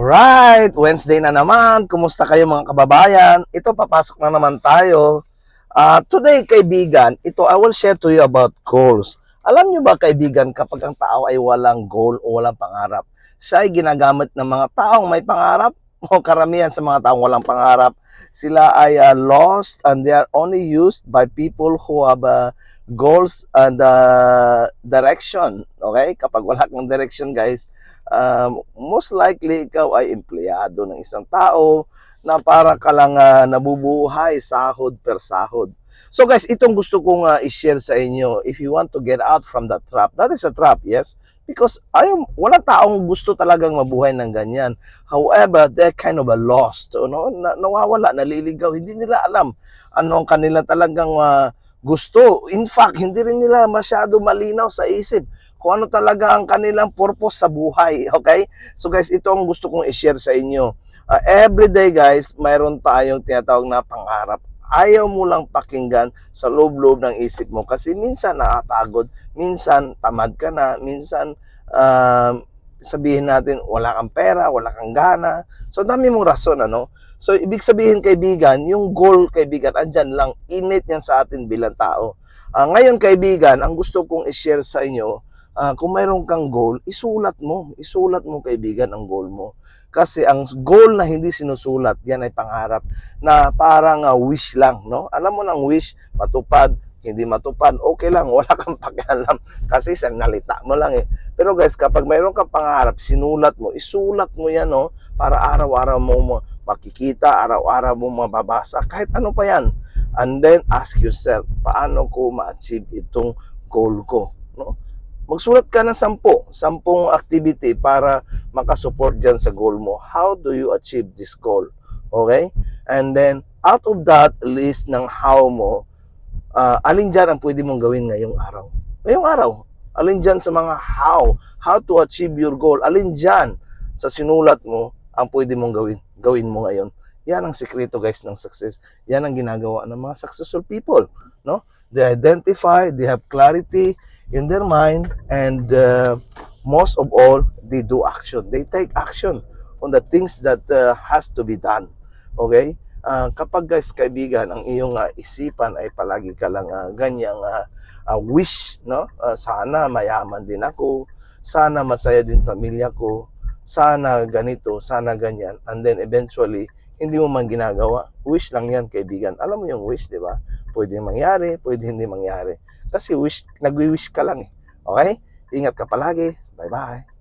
Alright, Wednesday na naman. Kumusta kayo mga kababayan? Ito, papasok na naman tayo. Today, kaibigan, ito I will share to you about goals. Alam nyo ba, kaibigan, kapag ang tao ay walang goal o walang pangarap, siya ay ginagamit ng mga taong may pangarap o karamihan sa mga taong walang pangarap. Sila ay lost and they are only used by people who have goals and direction. Okay? Kapag wala kang direction, guys, most likely ikaw ay empleyado ng isang tao na para ka lang nabubuhay sahod per sahod. So guys, itong gusto kong i-share sa inyo. If you want to get out from that trap, that is a trap, yes? Because walang taong gusto talagang mabuhay ng ganyan. However, they're kind of lost. No? Nawawala, naliligaw. Hindi nila alam ano ang kanila talagang gusto. In fact, hindi rin nila masyado malinaw sa isip kung ano talaga ang kanilang purpose sa buhay. Okay? So guys, ito ang gusto kong i-share sa inyo. Everyday guys, mayroon tayong tinatawag na pangarap. Ayaw mo lang pakinggan sa loob-loob ng isip mo kasi minsan nakapagod, minsan tamad ka na, minsan sabihin natin wala kang pera, wala kang gana. So dami mong rason, ano? So ibig sabihin kaibigan, yung goal kaibigan, andyan lang, init yan sa atin bilang tao. Ngayon kaibigan, ang gusto kong i-share sa inyo, kung mayroon kang goal, isulat mo kaibigan ang goal mo. Kasi ang goal na hindi sinusulat, yan ay pangarap na parang wish lang, no? Alam mo ng wish, matupad, hindi matupad, okay lang, wala kang pakialam kasi sanalita mo lang eh. Pero guys, kapag mayroon kang pangarap, sinulat mo, isulat mo yan, no? Para araw-araw mo makikita, araw-araw mo mababasa, kahit ano pa yan. And then ask yourself, paano ko ma-achieve itong goal ko, no? Magsulat ka ng 10 activity para makasupport dyan sa goal mo. How do you achieve this goal? Okay? And then, out of that list ng how mo, alin dyan ang pwede mong gawin ngayong araw? Ngayong araw. Alin dyan sa mga how to achieve your goal? Alin dyan sa sinulat mo ang pwede mong gawin mo ngayon? Yan ang sikreto guys ng success. Yan ang ginagawa ng mga successful people, no? They identify, they have clarity in their mind, and most of all, they do action. They take action on the things that has to be done. Okay? Kapag guys, kaibigan, ang iyong isipan ay palagi ka lang ganyang wish, no? Sana mayaman din ako, sana masaya din pamilya ko, sana ganito, sana ganyan, and then eventually, hindi mo man ginagawa. Wish lang yan, kaibigan. Alam mo yung wish, di ba? Pwede mangyari, pwede hindi mangyari. Kasi nag-wish ka lang eh. Okay? Ingat ka palagi. Bye-bye.